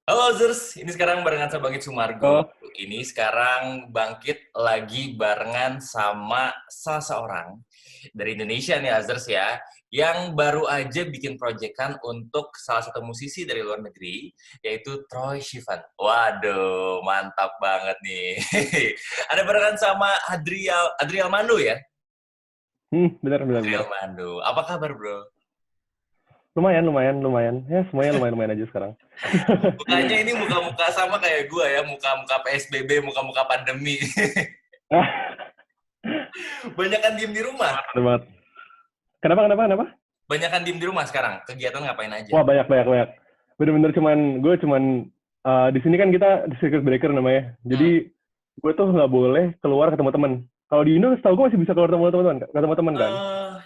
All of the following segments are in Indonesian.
Halo Zers, ini sekarang barengan sama Bangkit Sumargo. Oh, Ini sekarang Bangkit lagi barengan sama salah seorang dari Indonesia nih Azers ya, yang baru aja bikin proyekan untuk salah satu musisi dari luar negeri, yaitu Troye Sivan. Waduh, mantap banget nih. Ada barengan sama Adriel Mando ya? benar, benar, benar. Adriel Mando. Apa kabar bro? Lumayan, lumayan, lumayan. Ya, semuanya lumayan, lumayan aja sekarang. Mukanya ini muka-muka sama kayak gue ya, muka-muka PSBB, muka-muka pandemi. Ah, Banyakan diem di rumah. benar banget. Kenapa, kenapa, kenapa? Banyakan diem di rumah sekarang. Kegiatan ngapain aja? Wah, banyak, banyak, banyak. Bener-bener gue cuman, di sini kan kita di circuit breaker namanya. Hmm. Jadi, gue tuh nggak boleh keluar ketemu temen. Kalau di Indo, setahu gue masih bisa keluar ketemu teman kan?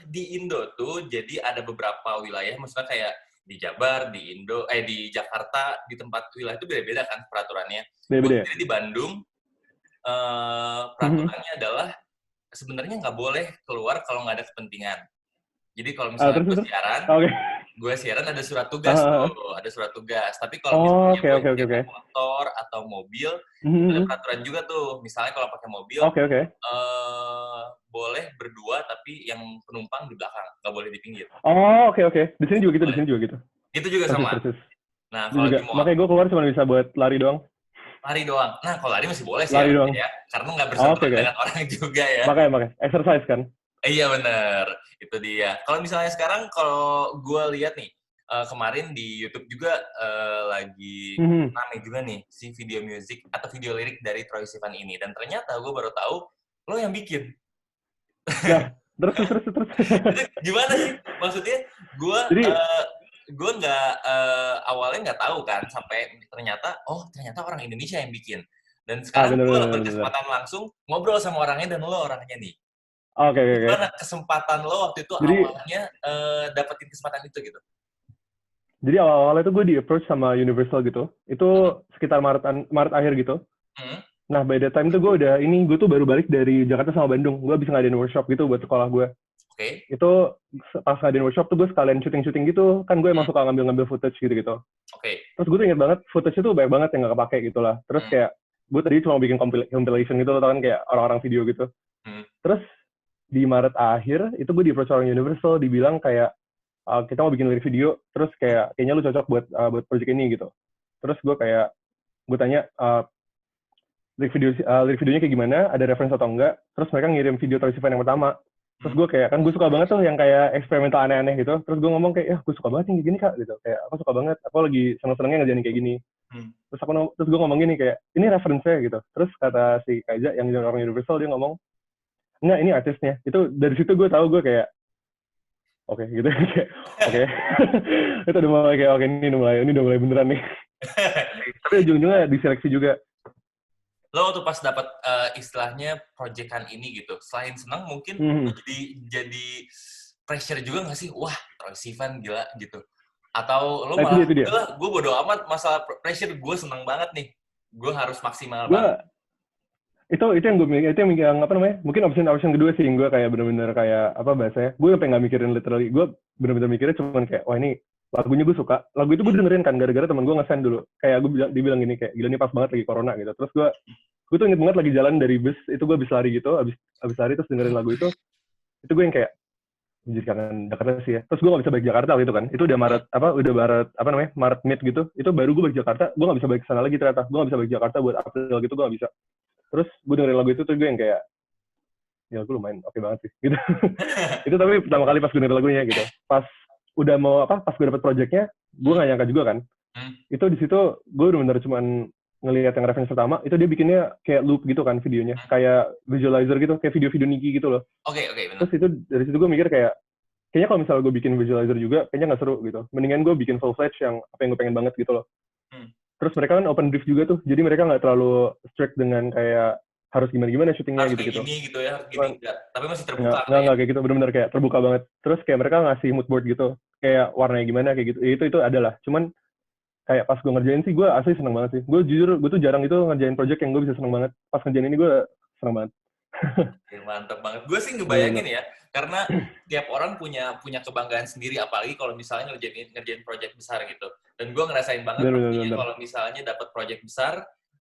Di Indo tuh jadi ada beberapa wilayah, maksudnya kayak di Jabar, di Indo, di Jakarta, di tempat wilayah itu beda-beda kan peraturannya. Gue Beda-beda ya? sendiri di Bandung, Mhm. peraturannya adalah sebenarnya nggak boleh keluar kalau nggak ada kepentingan. Jadi kalau Ah, misalnya terus, terus? Oke. gue siaran ada surat Ah, tugas ah, ah. tuh, ada surat tugas. Tapi kalau Oh, misalnya oke, oke, oke, boncengan oke. motor atau mobil, itu ada Mhm. peraturan juga tuh. Misalnya kalau pakai mobil, Oke, oke. boleh berdua tapi yang penumpang di belakang, nggak boleh di pinggir. Oh, oke, oke. Di sini Itu juga gitu, di boleh. sini juga gitu. Itu juga Persis, sama. persis. Nah, Itu kalau juga. di mall Makanya gue keluar cuma bisa buat lari doang. lari doang. Nah, kalau lari masih boleh sih Lari harusnya doang. ya, karena nggak Oh, oke, bersentuhan oke. dengan orang juga ya. Makanya, makanya. Exercise kan? Iya bener, itu dia. Kalau misalnya sekarang kalau gue lihat nih, kemarin di YouTube juga lagi Mhm. rame juga nih si video music atau video lirik dari Troye Sivan ini. Dan ternyata gue baru tahu lo yang bikin. Nah, terus, terus, terus, terus. Itu gimana sih? Maksudnya gue Jadi, gue nggak awalnya nggak tahu kan sampai ternyata ternyata orang Indonesia yang bikin. Dan sekarang bener, gue bener, bener, bener. berkesempatan langsung ngobrol sama orangnya dan lo orangnya nih. Oke, oke, oke. Gimana kesempatan lo waktu itu Jadi, awalnya dapetin kesempatan itu gitu? jadi awal-awalnya tuh gue di-approach sama Universal gitu. Hmm. Itu sekitar Maret akhir gitu. Hmm. Nah, by that time tuh gue tuh baru balik dari Jakarta sama Bandung. Gue bisa ngadain workshop gitu buat sekolah gue. Oke. Itu pas ngadain workshop tuh gue sekalian syuting-syuting gitu. Kan gue emang Hmm. suka ngambil-ngambil footage gitu-gitu. Oke. Terus gue tuh inget banget, footage itu banyak banget yang gak kepake gitu lah. Terus Hmm. kayak, gue tadi cuma bikin compilation gitu, tau kan kayak orang-orang video gitu. Hmm. Terus di Maret akhir itu gue di approach orang Universal dibilang kayak kita mau bikin lirik video terus kayak kayaknya lu cocok buat project ini gitu. Terus gue tanya lirik videonya kayak gimana, ada reference atau enggak. Terus mereka ngirim video Troye Sivan yang pertama. Terus Hmm. gue kayak kan gue suka banget tuh yang kayak eksperimental aneh-aneh gitu. Terus gue ngomong kayak ya gue suka banget yang kayak gini kak gitu. Kayak aku suka banget. Aku lagi seneng-senengnya ngerjain kayak gini. Hmm. Terus gue ngomong gini kayak ini reference-nya gitu. Terus kata si Kaiza yang orang Universal dia ngomong enggak ini artisnya. Itu dari situ gue tahu gue kayak oke gitu kayak oke itu udah mulai kayak oke ini udah mulai beneran nih. Tapi ujung-ujungnya diseleksi juga. Lo waktu pas dapat istilahnya proyekan ini gitu, selain senang mungkin lo Hmm. jadi pressure juga nggak sih? Wah, Troye Sivan gila gitu. Atau lo Nah itu malah, dia itu dia. udahlah, gue bodo amat masalah pressure, gue seneng banget nih. Gue harus maksimal banget. Gue itu yang gue mikir, itu yang apa namanya, mungkin option kedua sih gue kayak bener-bener kayak apa bahasanya, gue sampai nggak mikirin literally, gue bener-bener mikirnya cuman kayak wah ini lagunya gue suka, lagu itu gue dengerin kan gara-gara teman gue nge-send dulu, kayak dibilang gini kayak gila nih pas banget lagi corona gitu. Terus gue tuh inget banget lagi jalan dari bus itu, gue habis lari gitu, habis lari terus dengerin lagu itu gue yang kayak jadi kangen Jakarta sih ya. Terus gue gak bisa balik Jakarta waktu itu kan. Itu udah Maret Maret mid gitu. Itu baru gue balik Jakarta. Gue gak bisa balik ke sana lagi ternyata. Gue gak bisa balik Jakarta buat April gitu. Gue gak bisa. Terus gue dengerin lagu itu tuh gue yang kayak ya gue lumayan oke banget sih gitu. Itu tapi pertama kali pas gue dengerin lagunya gitu. Pas gue dapet projectnya, gue gak nyangka juga kan. Hmm. Itu di situ gue bener-bener cuman ngelihat yang reference pertama, itu dia bikinnya kayak loop gitu kan videonya. Kayak visualizer gitu, kayak video-video Niki gitu loh. Oke, benar. Terus itu dari situ gue mikir kayak kayaknya kalau misalnya gue bikin visualizer juga kayaknya nggak seru gitu. Mendingan gue bikin full fledged yang apa yang gue pengen banget gitu loh. Hmm. Terus mereka kan open brief juga tuh, jadi mereka nggak terlalu strict dengan kayak harus gimana syutingnya Harus kayak gitu-gitu. gini gitu ya, harus gini. Cuman Enggak. Tapi masih terbuka nggak lah nggak ya. nggak kayak gitu, benar-benar kayak terbuka banget. Terus kayak mereka ngasih mood board gitu, kayak warnanya gimana kayak gitu. Itu adalah. Cuman kayak pas gue ngerjain sih gue asli seneng banget sih. Gue jujur gue tuh jarang itu ngerjain project yang gue bisa seneng banget. Pas ngerjain ini gue seneng banget. Mantap banget. Gue sih ngebayangin Bener-bener. ya, Karena tiap orang punya kebanggaan sendiri, apalagi kalau misalnya ngerjain project besar gitu. Dan gue ngerasain banget pastinya Bener. kalau misalnya dapat project besar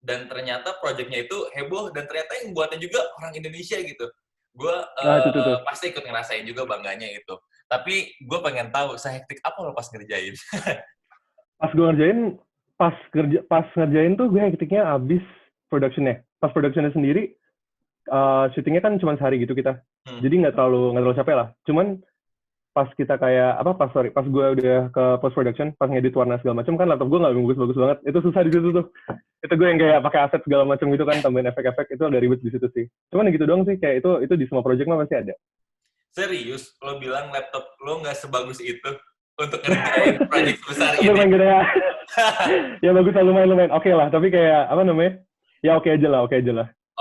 dan ternyata projectnya itu heboh dan ternyata yang buatnya juga orang Indonesia gitu. Gue Nah, itu tuh. pasti ikut ngerasain juga bangganya itu. Tapi gue pengen tahu sehektik apa lo pas ngerjain. Pas gue ngerjain, pas ngerjain tuh gue hektiknya abis productionnya. Pas productionnya sendiri, syutingnya kan cuma sehari gitu kita. Jadi nggak terlalu capek lah. Cuman pas kita kayak pas gue udah ke post production, pas ngedit warna segala macam kan laptop gue nggak bagus banget. Itu susah di situ tuh. Itu gue yang kayak pakai aset segala macam gitu kan, tambahin efek-efek, itu agak ribet di situ sih. Cuman gitu doang sih, kayak itu di semua project mah pasti ada. Serius, lo bilang laptop lo nggak sebagus itu untuk ngerjain project besar Untuk ini? main gitu ya. Ya bagus lah, lumayan. Oke lah, tapi kayak apa namanya? Ya oke aja lah.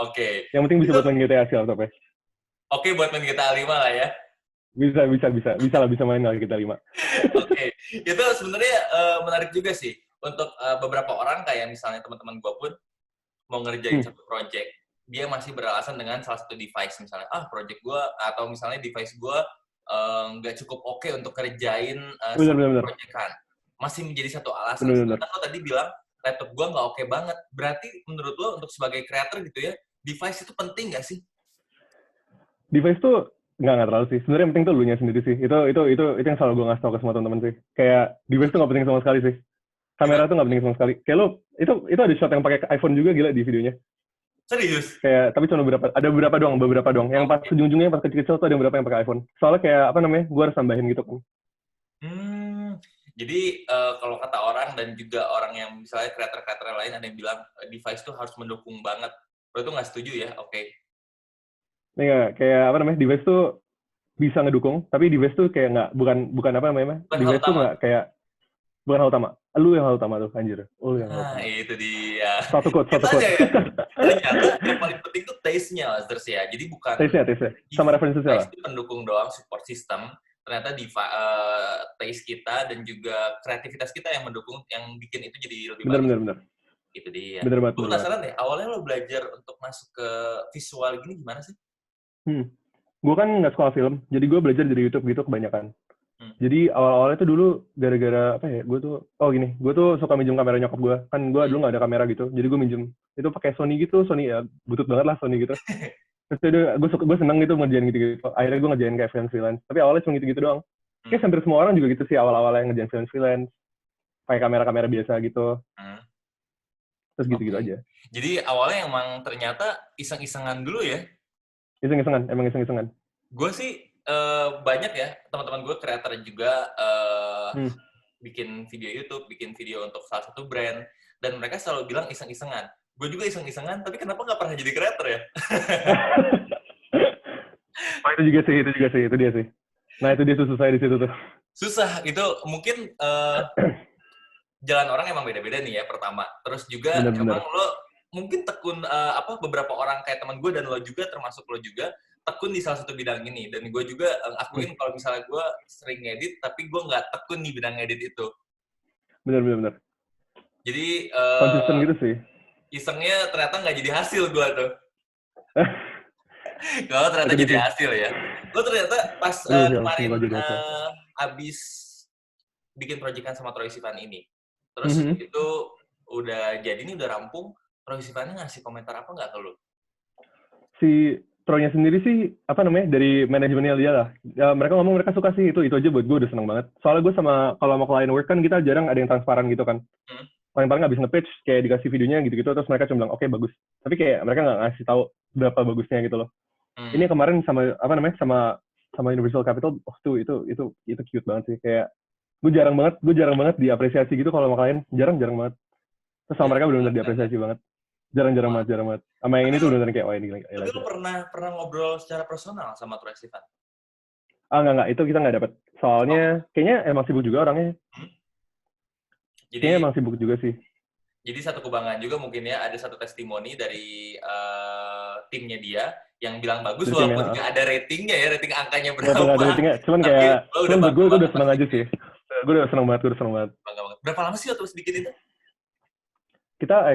Oke. Yang penting bisa Itu buat main GTA sih laptopnya. oke buat main GTA 5 lah ya. Bisa main lah kita 5. Oke. Itu sebenarnya menarik juga sih. Untuk beberapa orang kayak misalnya teman-teman gue pun mau ngerjain satu project, dia masih beralasan dengan salah satu device misalnya, project gue atau misalnya device gue nggak cukup oke untuk kerjain satu Bener. project-an. Masih menjadi satu alasan. Bener. Sebenarnya lo tadi bilang laptop gue nggak oke banget. Berarti menurut lo untuk sebagai creator gitu ya, device itu penting nggak sih? Device tuh nggak terlalu sih. Sebenarnya yang penting tuh elunya sendiri sih. Itu yang selalu gue ngasih tau ke semua teman-teman sih. Kayak device tuh nggak penting sama sekali sih. Kamera tuh nggak penting sama sekali. Kayak lo itu ada shot yang pakai iPhone juga gila di videonya. Serius? Kayak tapi cuma beberapa doang. Yang pas ujung-ujungnya pas kecil-kecil tuh ada beberapa yang pakai iPhone. Soalnya kayak apa namanya? Gue harus tambahin gitu kan. Jadi kalau kata orang dan juga orang yang misalnya kreator-kreator lain ada yang bilang device tuh harus mendukung banget. Lo tuh nggak setuju ya? Oke. Nih kayak apa namanya? Device tuh bisa ngedukung, tapi device tuh kayak bukan apa namanya? Bukan hal Device tuh utama. nggak kayak bukan hal utama. Lu yang hal utama tuh anjir. Lu yang hal Nah, utama. itu dia. Satu quote. Makanya ya, ternyata yang paling penting tuh taste-nya, Lazers ya. Jadi bukan Taste-nya. Sama referensinya device lah. itu pendukung doang, support system. Ternyata taste kita dan juga kreativitas kita yang mendukung, yang bikin itu jadi lebih bagus. Bener. Itu dia. Bener banget. Gue penasaran deh, awalnya lo belajar untuk masuk ke visual gini gimana sih? Gue kan nggak sekolah film, jadi gue belajar dari YouTube gitu kebanyakan. Jadi awal-awalnya tuh dulu gara-gara apa ya? Gue tuh suka minjem kamera nyokap gue. Kan gue dulu nggak ada kamera gitu, jadi gue minjem. Itu pakai Sony gitu, Sony ya butut banget lah Sony gitu. Terus gue seneng gitu ngerjain gitu. Akhirnya gue ngerjain kayak freelance. Tapi awalnya cuma gitu doang. Kayak hampir semua orang juga gitu sih awal-awalnya ngerjain freelance. Pakai kamera-kamera biasa gitu. Terus gitu-gitu aja. Jadi awalnya emang ternyata iseng-isengan dulu ya? Emang iseng-isengan. Gue sih banyak ya teman-teman gue kreator juga bikin video YouTube, bikin video untuk salah satu brand, dan mereka selalu bilang iseng-isengan. Gue juga iseng-isengan, tapi kenapa nggak pernah jadi kreator ya? Itu dia sih. Nah itu dia susah di situ tuh. Susah, itu mungkin jalan orang emang beda-beda nih ya pertama. Terus juga emang lo mungkin tekun beberapa orang kayak teman gue dan lo juga termasuk lo juga tekun di salah satu bidang ini, dan gue juga akuin kalau misalnya gue sering ngedit tapi gue nggak tekun di bidang ngedit itu. Bener. Jadi konsisten gitu sih. Isengnya ternyata nggak jadi hasil gue tuh. Kalau ternyata jadi hasil ya. Lo ternyata pas kemarin abis bikin proyekan sama Troye Sivan ini, terus itu udah jadi nih, udah rampung, Troye Sivan ngasih komentar apa nggak ke lo? Si Troy-nya sendiri sih apa namanya, dari manajemennya dia lah. Ya, mereka ngomong mereka suka sih, itu aja buat gue udah seneng banget. Soalnya gue kalau mau client work kan kita jarang ada yang transparan gitu kan. Paling abis nge-pitch kayak dikasih videonya gitu-gitu, terus mereka cuma bilang oke, bagus. Tapi kayak mereka nggak ngasih tahu berapa bagusnya gitu loh. Ini kemarin sama Universal Capital, itu cute banget sih. Kayak gue jarang banget diapresiasi gitu kalau sama klien, jarang banget. Terus sama mereka benar-benar diapresiasi banget. Jarang banget. Sama yang ini tuh benar-benar kayak, wah ini gila. Tapi lu pernah ngobrol secara personal sama Troye Sivan? Enggak, itu kita nggak dapet. Soalnya kayaknya emang sibuk juga orangnya. Kayaknya emang sibuk juga sih. Jadi satu kebanggaan juga mungkin ya, ada satu testimoni dari timnya dia yang bilang bagus, walaupun nggak ada ratingnya ya, rating angkanya berapa. Nggak ada ratingnya, cuman gue udah seneng aja sih. Gue udah seneng banget. Bangga banget. Berapa lama sih waktu bikin itu? Kita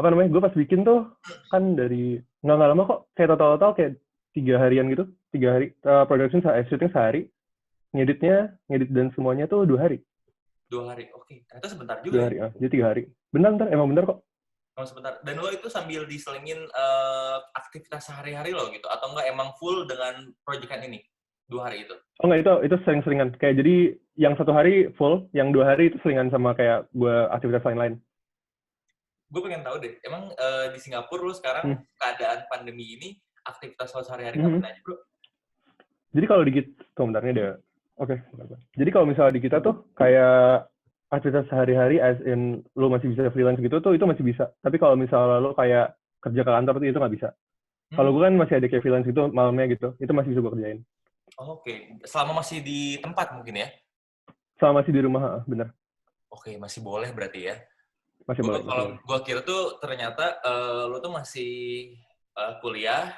gue pas bikin tuh kan dari nggak lama kok, kayak total kayak 3 harian gitu, 3 hari. Production shooting sehari, ngedit dan semuanya tuh 2 hari. 2 hari, oke. Ternyata sebentar juga 2 ya? hari, jadi 3 hari. Benar, emang benar kok. Oh, sebentar. Dan lo itu sambil diselingin aktivitas sehari-hari lo gitu? Atau enggak emang full dengan proyekan ini? 2 hari itu? Oh enggak, itu sering-seringan. Kayak jadi yang 1 hari full, yang 2 hari itu seringan sama kayak gue aktivitas lain-lain. Gue pengen tahu deh, emang di Singapura lo sekarang keadaan pandemi ini, aktivitas lo sehari-hari ngapain aja, bro? Jadi kalau di kita, bentar nih deh. Oke. Jadi kalau misalnya di kita tuh kayak aktivitas sehari-hari as in lo masih bisa freelance gitu tuh itu masih bisa. Tapi kalau misalnya lo kayak kerja ke kantor itu nggak bisa. Kalau gue kan masih ada kayak freelance gitu malamnya gitu, itu masih bisa gue kerjain. Oke. Selama masih di tempat mungkin ya? Selama masih di rumah, bener. Oke, masih boleh berarti ya? Masih boleh. Kalau gue kira tuh ternyata lo tuh masih kuliah,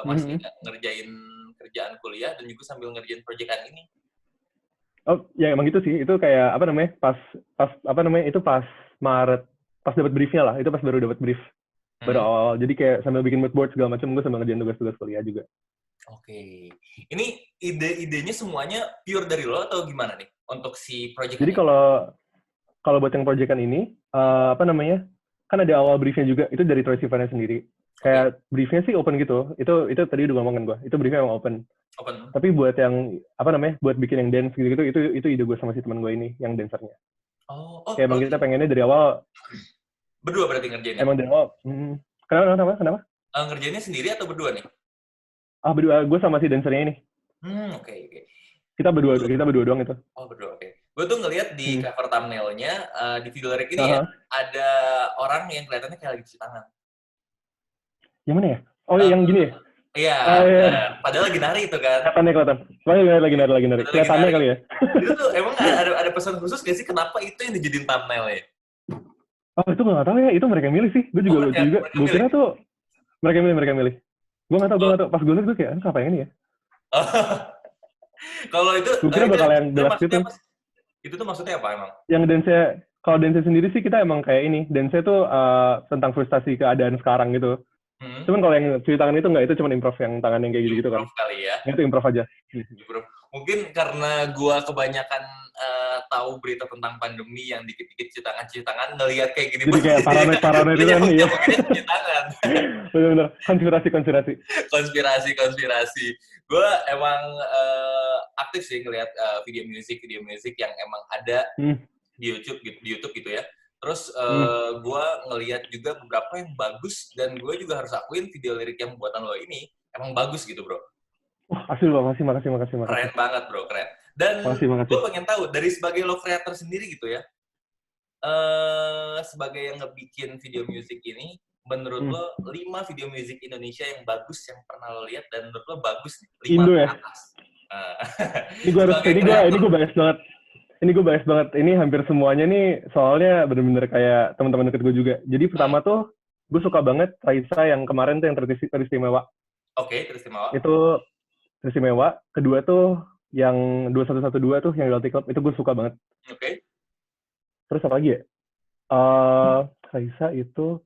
masih ngerjain kerjaan kuliah dan juga sambil ngerjain proyekan ini. Oh, ya emang gitu sih. Itu kayak apa namanya? Pas itu pas Maret, pas dapat briefnya lah. Itu pas baru dapat brief. Baru awal. Jadi kayak sambil bikin mood board segala macam, gue sambil ngerjain tugas-tugas kuliah juga. Oke. Ini ide-idenya semuanya pure dari lo atau gimana nih untuk si proyekan Jadi ini? kalau buat yang proyekan ini, apa namanya? Kan ada awal briefnya juga. Itu dari Troye Sivannya sendiri. Kayak briefnya sih open gitu. Itu tadi udah ngomongin gue. Itu briefnya emang open. Tapi buat yang apa namanya? Buat bikin yang dance gitu itu ide gue sama si teman gue ini yang dancernya. Kayak emang kita pengennya dari awal. Berdua berarti ngerjainnya? Emang dari awal. Kenapa? Ngerjainnya sendiri atau berdua nih? Berdua. Gue sama si dancernya ini. Oke. Kita berdua doang itu. Oh, berdua, oke. Gue tuh ngeliat di cover thumbnail-nya, di video lirik ini ya, ada orang yang kelihatannya kayak lagi cuci tangan. Yang mana ya? Oh, yang gini ya? Iya, padahal lagi nari itu kan. Kelihatan. Lagi nari. Kelihatannya kali ya. Itu tuh emang ada pesan khusus gak sih kenapa itu yang dijadiin thumbnail-nya? Oh, itu gue nggak tahu ya. Itu mereka milih sih. Gue juga lucu juga. Gue kira tuh mereka milih. Gue nggak tahu. Pas gue liat gue kayak, apa yang ini ya? Kalau itu, gue kira bakal yang delas gitu. Itu tuh maksudnya apa emang? Yang dance-nya, kalau dance sendiri sih kita emang kayak ini. Dance-nya tuh tentang frustasi keadaan sekarang gitu. Cuman kalau yang cuci tangan itu enggak, itu cuma improv yang tangan yang kayak gitu-gitu kan. Improv kali ya. Itu improv aja. Mungkin karena gua kebanyakan tahu berita tentang pandemi yang dikit-dikit cuci tangan ngelihat kayak gini. Jadi kayak paranoid itu kan ya. Cuci tangan. Bener-bener konspirasi. Gua emang aktif sih ngelihat video music yang emang ada di YouTube gitu ya. Terus gue ngelihat juga beberapa yang bagus dan gue juga harus akuin video lirik yang buatan lo ini emang bagus gitu bro. Wah, asli loh, makasih. Keren banget bro, keren. Dan gue pengen tahu dari sebagai lo creator sendiri gitu ya, sebagai yang ngebikin video musik ini, menurut lo 5 video musik Indonesia yang bagus yang pernah lo lihat dan menurut lo bagus nih, 5 Indo ke ya? atas. Ini gue bias banget. Ini hampir semuanya nih soalnya bener-bener kayak teman-teman deket gue juga. Jadi pertama tuh gue suka banget Raisa yang kemarin tuh yang teristimewa. Oke, teristimewa. Itu teristimewa. Kedua tuh yang 2112 tuh yang Reality Club itu gue suka banget. Oke. Terus apa lagi ya? Raisa itu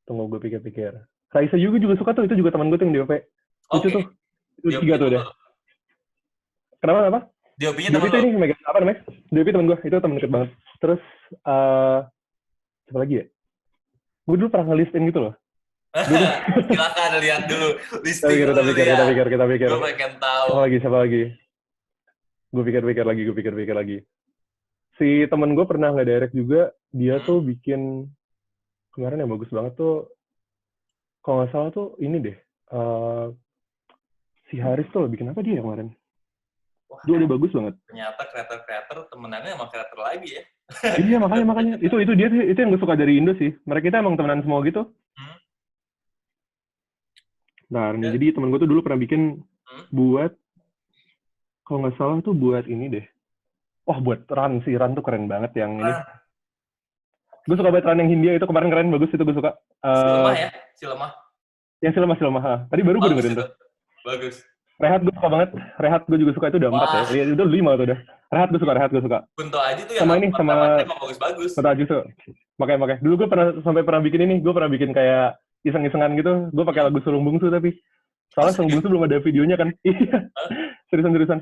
tunggu gue pikir-pikir. Raisa juga suka tuh, itu juga teman gue tuh yang DOP. Itu tuh. Itu 3 tuh deh. Kenapa? DOP-nya temen lo? Ini megang apa namanya? DOP temen gue, itu temen deket banget. Terus, siapa lagi ya? Gue dulu pernah nge-listin gitu loh. Silakan lihat dulu listing kita pikir. Gue pengen tahu. Siapa lagi? Gue pikir lagi. Si temen gue pernah nge-direct juga, dia tuh bikin kemarin yang bagus banget tuh, kalau nggak salah tuh ini deh, si Haris tuh bikin apa dia kemarin? Dia udah bagus banget. Ternyata kreator temenannya emang kreator lagi ya. Iya makanya itu dia itu yang gue suka dari Indo sih. Mereka kita emang temenan semua gitu. Nah jadi temen gue tuh dulu pernah bikin buat kalau nggak salah tuh buat ini deh. Wah buat Ran tuh keren banget yang ini. Gue suka banget Ran yang Hindia itu kemarin keren bagus itu gue suka. Si lemah. Yang si lemah. Tadi baru gue dengerin tuh. Bagus. Rehat gue suka banget. Rehat gue juga suka itu udah 4 ya. Itu 5 tuh udah. Rehat gue suka. Kunto Aji tuh sama ini sama bagus-bagus. Kunto Aji tuh. Makanya. Dulu gue pernah bikin ini. Gue pernah bikin kayak iseng-isengan gitu. Gue pakai lagu Sulung Bungsu tapi Soalnya Song Bungsu belum ada videonya kan. Iya, Hah? seriusan.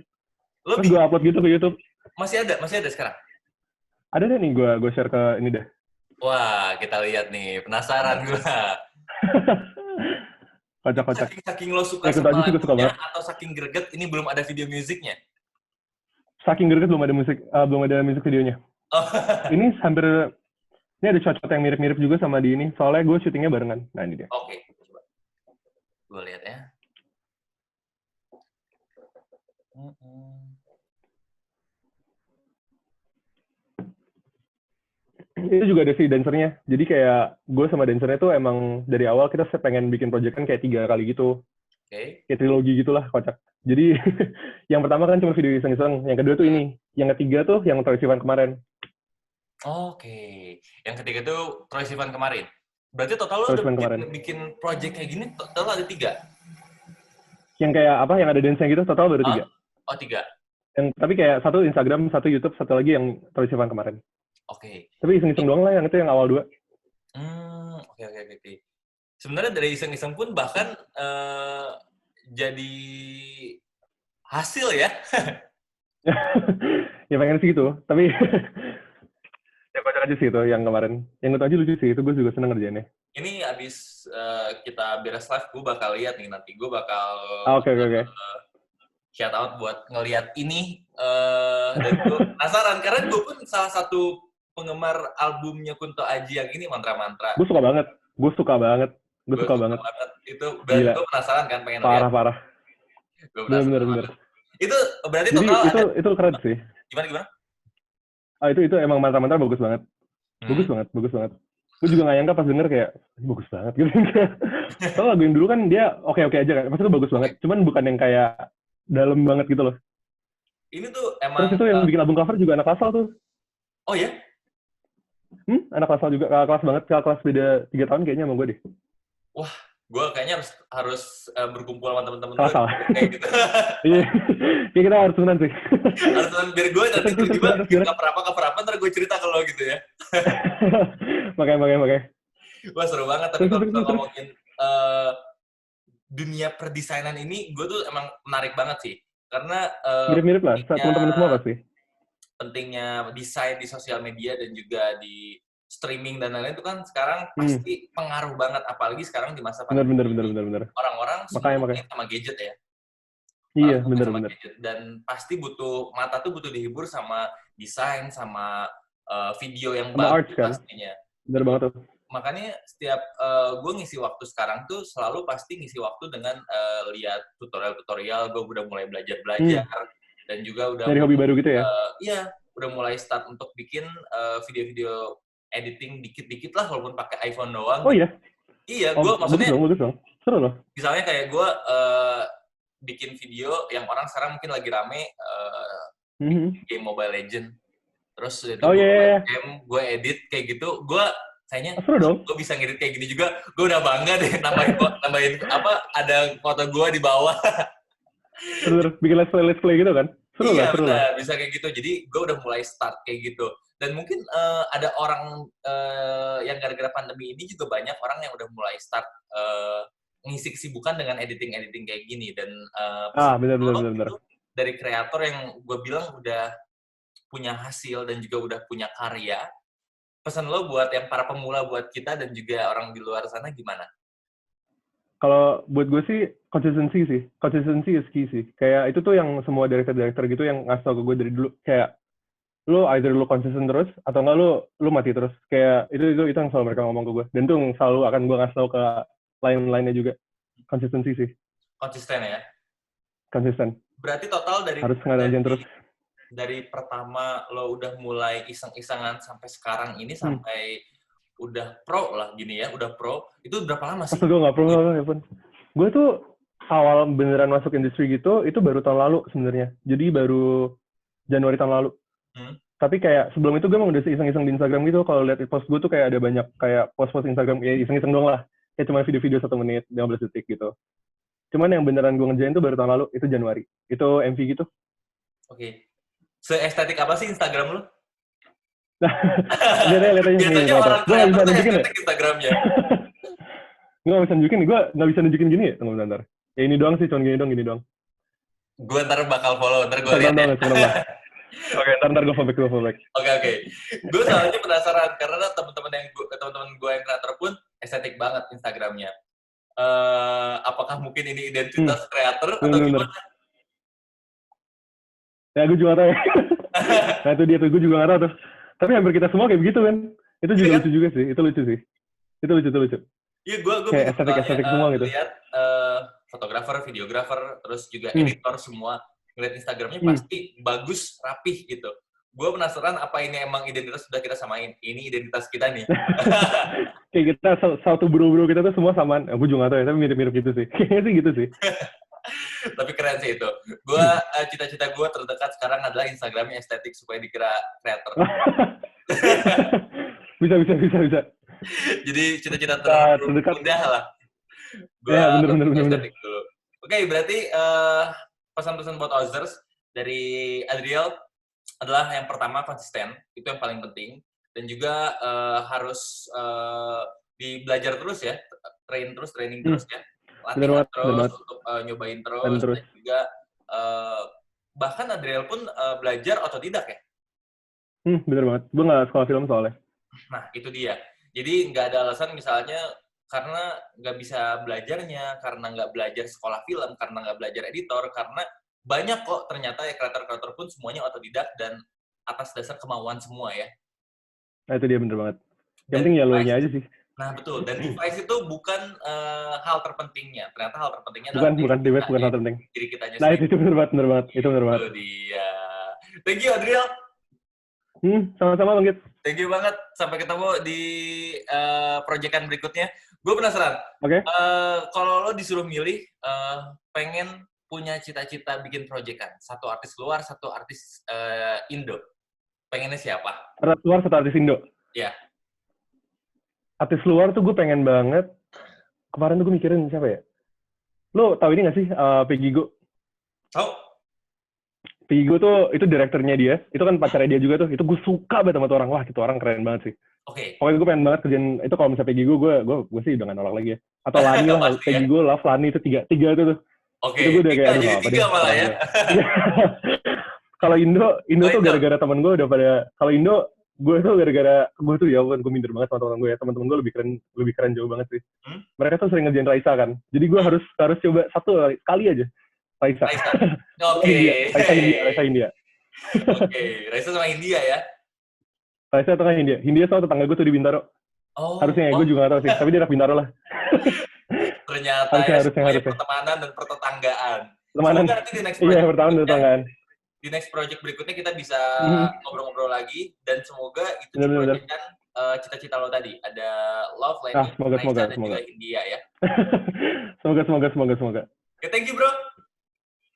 Lo Terus gue upload gitu ke YouTube. masih ada sekarang? Ada deh nih gue share ke ini deh. Wah, kita lihat nih. Penasaran gua. Kocak-kocak. Saking lo suka Ya, Kunto sama Aji sih gue suka lagunya banget. atau saking greget ini belum ada video musiknya? Saking greget belum ada musik videonya. Oh, Ini hampir, ini ada shot-shot yang mirip-mirip juga sama di ini. Soalnya gue syutingnya barengan. Nah ini dia. oke. Coba gue lihat ya. Itu juga ada si dancernya. Jadi kayak gue sama dancernya tuh emang dari awal kita pengen bikin project kan kayak 3 kali gitu. Oke. Kayak trilogi gitulah, kocak. Jadi yang pertama kan cuma video iseng-iseng. Yang kedua tuh ini. Yang ketiga tuh yang Troye Sivan kemarin. Oke. Yang ketiga tuh Troye Sivan kemarin. Berarti total lo Troye udah Sivan kemarin. bikin project kayak gini total ada 3? Yang kayak apa, yang ada dance-nya gitu, total baru 3. Oh, 3. Yang, tapi kayak satu Instagram, satu YouTube, satu lagi yang Troye Sivan kemarin. Oke. Tapi iseng-iseng doang lah, yang itu yang awal 2. Oke. Sebenarnya dari iseng-iseng pun bahkan jadi hasil ya. Ya pengen sih gitu, tapi ya kocak aja sih itu yang kemarin. Yang itu aja lucu sih, itu gue juga seneng ngerjainnya. Ini abis kita beres live, gue bakal lihat nih nanti. Gue bakal Oke. shout out buat ngelihat ini. Dan gue penasaran, karena gue pun salah satu penggemar albumnya Kunto Aji yang ini, Mantra-Mantra. Gue suka banget. Gue suka banget. Itu berarti gue penasaran kan, pengen lihat. Parah. Gue penasaran. Bener. Itu berarti Jadi total itu keren sih. Gimana? Itu emang Mantra-Mantra bagus banget. Bagus banget. Gue juga gak nyangka pas denger kayak, bagus banget gitu. Soalnya lagu yang dulu kan dia oke-oke aja kan. Maksudnya bagus banget. Cuman bukan yang kayak dalam banget gitu loh. Ini tuh emang... Terus itu yang bikin album cover juga anak Kasal tuh. Oh ya? Anak Kasal juga. Kakak kelas banget. Kakak kelas beda 3 tahun kayaknya sama gue deh. Wah, gue kayaknya harus berkumpul sama temen-temen gue kayak gitu. Iya, kita harus temenan sih. Harus temenan, biar gue nanti tiba-tiba cover apa, ntar gue cerita ke lo gitu ya. Makanya. Wah, seru banget. Tapi kalau kita ngomongin dunia perdesainan ini, gue tuh emang menarik banget sih. Karena mirip-mirip lah, teman-teman semua pasti. Pentingnya desain di sosial media dan juga di streaming dan lain-lain itu kan sekarang pasti pengaruh banget, apalagi sekarang di masa pandemi. Bener. Orang-orang makanya. sama gadget ya. Iya, bener. Dan pasti mata tuh butuh dihibur sama desain, sama video yang sama bagus art, kan? pastinya. Bener banget tuh. Makanya setiap gue ngisi waktu sekarang tuh selalu pasti ngisi waktu dengan lihat tutorial. Gue udah mulai belajar dan juga udah dari hobi baru gitu ya? Iya, udah mulai start untuk bikin video-video editing dikit-dikit lah, walaupun pakai iPhone doang. Oh iya? Iya, gue maksudnya... Bagus dong. Seru loh. Misalnya kayak gue bikin video yang orang sekarang mungkin lagi rame game Mobile Legend. Terus itu gue edit kayak gitu, gue kayaknya seru dong. Gue bisa ngedit kayak gini juga, gue udah bangga deh nambahin ada foto gue di bawah. Terus bikin let's play gitu kan? Seru lah. Bisa kayak gitu. Jadi gue udah mulai start kayak gitu. Dan mungkin ada orang yang gara-gara pandemi ini juga banyak orang yang udah mulai start ngisi kesibukan dengan editing kayak gini. Dan benar. Dari kreator yang gue bilang udah punya hasil dan juga udah punya karya. Pesan lo buat yang para pemula, buat kita dan juga orang di luar sana gimana? Kalau buat gue sih consistency is key sih. Kayak itu tuh yang semua director gitu yang ngasih tau ke gue dari dulu, kayak lo either lo konsisten terus atau enggak lo mati terus. Kayak itu yang selalu mereka ngomong ke gue, dan itu yang selalu akan gue ngasih tau ke lain-lainnya juga. Konsistensi sih. Konsisten ya? Konsisten. Berarti total harus ngadain terus. Dari pertama lo udah mulai iseng-isengan sampai sekarang ini, sampai udah pro lah gini ya, udah pro, itu berapa lama sih? Gue nggak pro ya pun. Gue tuh awal beneran masuk industri gitu, itu baru tahun lalu sebenarnya. Jadi baru Januari tahun lalu. Tapi kayak sebelum itu gue emang udah iseng-iseng di Instagram gitu. Kalau lihat post gue tuh kayak ada banyak kayak post-post Instagram, ya iseng-iseng doang lah. Kayak cuma video-video 1 menit, 15 detik gitu. Cuman yang beneran gue ngerjain tuh baru tahun lalu, itu Januari. Itu MV gitu. Oke. Se-estetik apa sih Instagram lo? Lihat aja. Biasanya orang gue nggak bisa nunjukin ya? Instagramnya. Gue nggak bisa nunjukin gini ya? Tunggu bentar. Ya ini doang sih, cuma gini doang. Gue ntar bakal follow, ntar gue Instagram lihat ya. doang, Instagram doang. Oke, ntar gue follow back. Oke. Gue soalnya penasaran karena teman-teman gue yang kreator pun estetik banget Instagramnya. Apakah mungkin ini identitas kreator atau Bener. gimana? Ya gue juga gak tau ya. Nah itu dia tuh, gue juga gak tau tuh. Tapi hampir kita semua kayak begitu kan. Itu juga Iya kan? lucu juga sih, itu lucu sih. Itu lucu. Iya, gue Kayak bingung soalnya estetik semua gitu. lihat fotografer, videografer, terus juga Hmm. editor semua ngeliat Instagramnya Hmm. pasti bagus, rapih gitu. Gue penasaran apa ini emang identitas sudah kita samain. Ini identitas kita nih. Kayak kita satu bro-bro kita tuh semua samaan. Gue juga gak tau ya, tapi mirip-mirip gitu sih. Kayaknya sih gitu sih. Tapi keren sih itu. Gue cita-cita gue terdekat sekarang adalah Instagramnya estetik supaya dikira kreator. bisa. Jadi cita-cita terdekat. terindah lah. Gue Ya, bener. estetik dulu. Oke, berarti pesan-pesan buat Ozers dari Adriel adalah yang pertama konsisten, itu yang paling penting. Dan juga harus belajar terus ya, training terus ya. Latihan terus, untuk nyobain terus. Dan juga bahkan Adriel pun belajar otodidak ya. Bener banget. Gue gak sekolah film soalnya. Nah, itu dia. Jadi nggak ada alasan misalnya karena nggak bisa belajarnya, karena nggak belajar sekolah film, karena nggak belajar editor, karena banyak kok ternyata ya kreator-kreator pun semuanya otodidak dan atas dasar kemauan semua ya. Nah, itu dia bener banget. Yang penting ya lo-nya aja sih. Nah, betul. Dan device itu bukan hal terpentingnya. Ternyata hal terpentingnya adalah bukan device, bukan hal terpenting. diri kitanya Nah, sendiri. itu bener banget. Itu bener banget. Itu dia. Thank you, Adriel. Sama-sama Bang Git. Thank you banget. Sampai ketemu di proyekan berikutnya. Gue penasaran. Oke. Kalau lo disuruh milih, pengen punya cita-cita bikin proyekan. Satu artis luar, satu artis Indo. Pengennya siapa? Artis luar, satu artis Indo? Iya. Artis luar tuh gue pengen banget. Kemarin tuh gue mikirin siapa ya? Lo tau ini gak sih? Peggy Go? Tahu? Peggy Go tuh, itu direkturnya dia. Itu kan pacarnya dia juga tuh. Itu gue suka banget sama tuh orang. Wah, itu orang keren banget sih. Oke. Pokoknya gue pengen banget kerjain. Itu kalau misalnya Peggy Go, gue sih udah gak nolak lagi ya. Atau Lani lah. Peggy Go, Love, Lani itu tiga itu tuh. Oke. Itu gue udah kayak, aduh apa deh. Malah ya. Kalau Indo tuh gara-gara temen gue udah pada. Kalau Indo, gue tuh gara-gara gue tuh ya ampun, gue minder banget sama teman-teman gue ya. Teman-teman gue lebih keren jauh banget sih. Mereka tuh sering ngerjain Raisa kan. Jadi gue harus coba satu kali aja. Raisa. Oke. Raisa India. Oke, Raisa sama India ya. Raisa tengah India. India sama tetangga gue tuh di Bintaro. Oh. Harusnya ya, gue juga gak tau sih. Tapi dia anak Bintaro lah. Ternyata harusnya pertemanan dan pertetanggaan. Pertemanan. Iya, pertemanan dan pertetanggaan. Di next project berikutnya kita bisa ngobrol-ngobrol lagi dan semoga itu diproyekkan cita-cita lo tadi. Ada Love, Lani, Raisa, dan juga India ya. Semoga. Oke, thank you bro.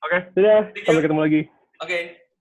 Oke, sudah. Sampai ketemu lagi. Oke.